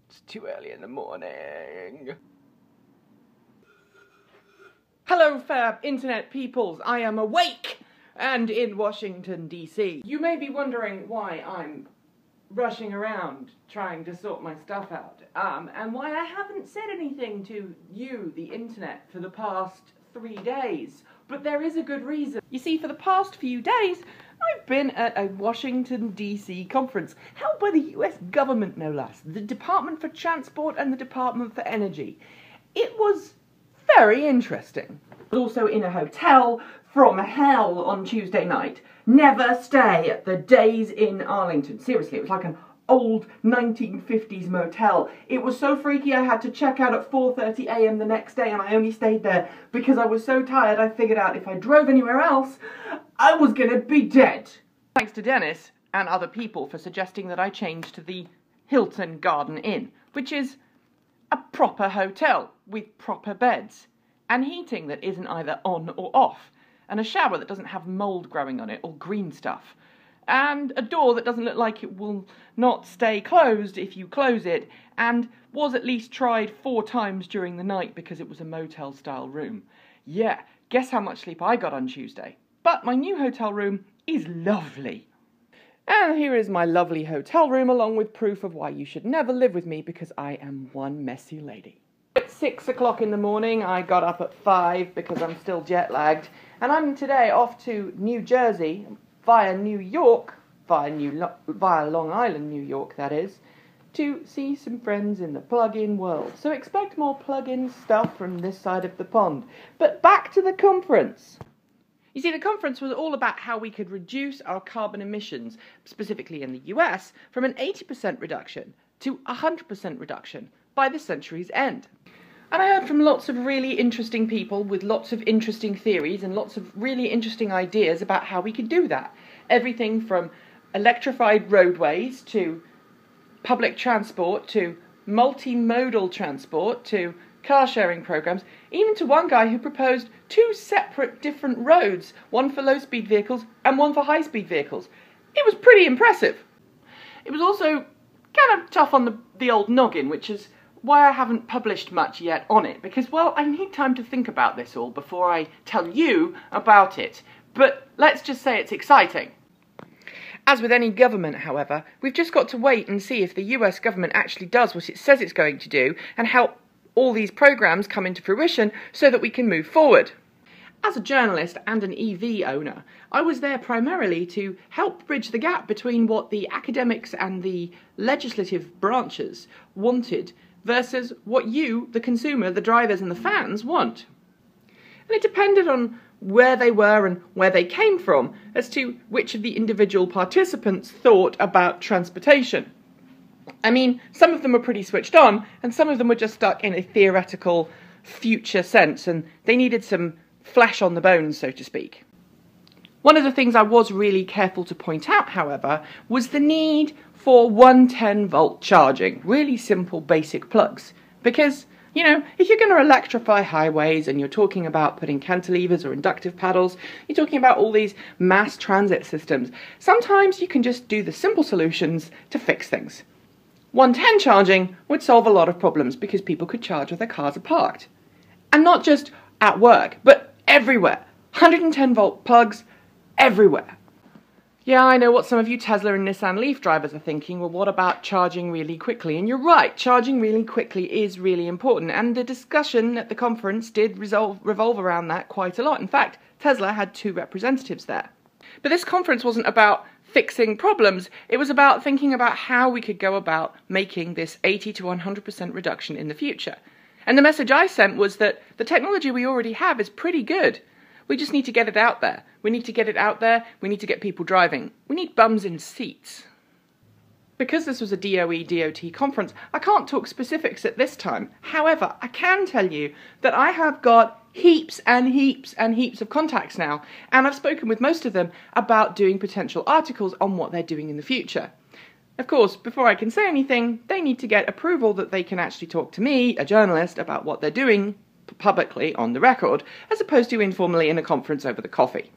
It's too early in the morning. Hello, fair internet peoples. I am awake and in Washington, D.C. You may be wondering why I'm rushing around trying to sort my stuff out, and why I haven't said anything to you, the internet, for the past 3 days. But there is a good reason. You see, for the past few days, I've been at a Washington, D.C. conference, held by the US government, no less, the Department for Transport and the Department for Energy. It was very interesting. Also in a hotel from hell on Tuesday night. Never stay at the Days Inn Arlington. Seriously, it was like an old 1950s motel. It was so freaky I had to check out at 4:30 a.m. the next day, and I only stayed there because I was so tired I figured out if I drove anywhere else, I was gonna be dead. Thanks to Dennis and other people for suggesting that I change to the Hilton Garden Inn, which is a proper hotel with proper beds and heating that isn't either on or off, and a shower that doesn't have mould growing on it or green stuff, and a door that doesn't look like it will not stay closed if you close it, and was at least tried 4 times during the night because it was a motel-style room. Yeah, guess how much sleep I got on Tuesday. But my new hotel room is lovely. And here is my lovely hotel room, along with proof of why you should never live with me, because I am one messy lady. At 6 o'clock in the morning, I got up at 5 because I'm still jet-lagged, and I'm today off to New Jersey, via New York, via Long Island, New York, that is, to see some friends in the plug-in world. So expect more plug-in stuff from this side of the pond. But back to the conference. You see, the conference was all about how we could reduce our carbon emissions, specifically in the US, from an 80% reduction to 100% reduction by the century's end. And I heard from lots of really interesting people with lots of interesting theories and lots of really interesting ideas about how we could do that. Everything from electrified roadways to public transport to multimodal transport to car-sharing programs, even to one guy who proposed 2 separate different roads, one for low-speed vehicles and one for high-speed vehicles. It was pretty impressive. It was also kind of tough on the old noggin, which is why I haven't published much yet on it, because, well, I need time to think about this all before I tell you about it. But let's just say it's exciting. As with any government, however, we've just got to wait and see if the US government actually does what it says it's going to do and help all these programs come into fruition so that we can move forward. As a journalist and an EV owner, I was there primarily to help bridge the gap between what the academics and the legislative branches wanted versus what you, the consumer, the drivers and the fans want. And it depended on where they were and where they came from as to which of the individual participants thought about transportation. I mean, some of them were pretty switched on, and some of them were just stuck in a theoretical future sense, and they needed some flesh on the bones, so to speak. One of the things I was really careful to point out, however, was the need for 110-volt charging, really simple basic plugs. Because, you know, if you're going to electrify highways and you're talking about putting cantilevers or inductive paddles, you're talking about all these mass transit systems, sometimes you can just do the simple solutions to fix things. 110 charging would solve a lot of problems because people could charge where their cars are parked. And not just at work, but everywhere. 110-volt plugs everywhere. Yeah, I know what some of you Tesla and Nissan Leaf drivers are thinking. Well, what about charging really quickly? And you're right, charging really quickly is really important. And the discussion at the conference did revolve around that quite a lot. In fact, Tesla had 2 representatives there. But this conference wasn't about fixing problems. It was about thinking about how we could go about making this 80 to 100% reduction in the future. And the message I sent was that the technology we already have is pretty good. We just need to get it out there. We need to get it out there. We need to get people driving. We need bums in seats. Because this was a DOE-DOT conference, I can't talk specifics at this time. However, I can tell you that I have got heaps and heaps and heaps of contacts now, and I've spoken with most of them about doing potential articles on what they're doing in the future. Of course, before I can say anything, they need to get approval that they can actually talk to me, a journalist, about what they're doing publicly on the record, as opposed to informally in a conference over the coffee.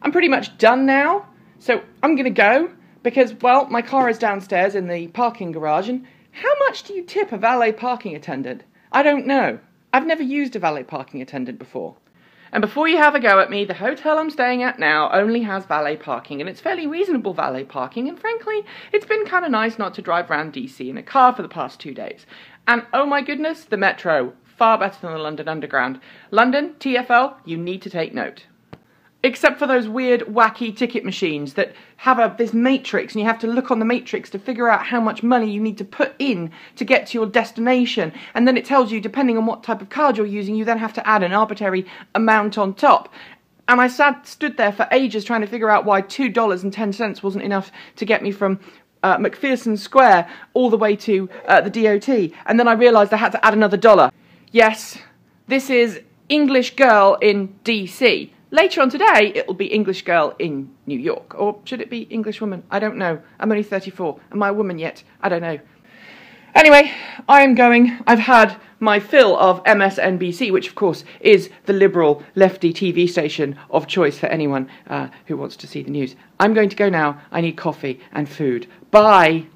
I'm pretty much done now, so I'm going to go because, well, my car is downstairs in the parking garage, and How much do you tip a valet parking attendant? I don't know. I've never used a valet parking attendant before. And before you have a go at me, the hotel I'm staying at now only has valet parking, and it's fairly reasonable valet parking, and frankly, it's been kind of nice not to drive around DC in a car for the past 2 days. And oh my goodness, the metro, far better than the London Underground. London, TfL, you need to take note. Except for those weird, wacky ticket machines that have this matrix, and you have to look on the matrix to figure out how much money you need to put in to get to your destination. And then it tells you, depending on what type of card you're using, you then have to add an arbitrary amount on top. And I stood there for ages trying to figure out why $2.10 wasn't enough to get me from McPherson Square all the way to the DOT. And then I realised I had to add another $1. Yes, this is English Girl in DC. Later on today, it'll be English Girl in New York. Or should it be English Woman? I don't know. I'm only 34. Am I a woman yet? I don't know. Anyway, I am going. I've had my fill of MSNBC, which of course is the liberal lefty TV station of choice for anyone who wants to see the news. I'm going to go now. I need coffee and food. Bye.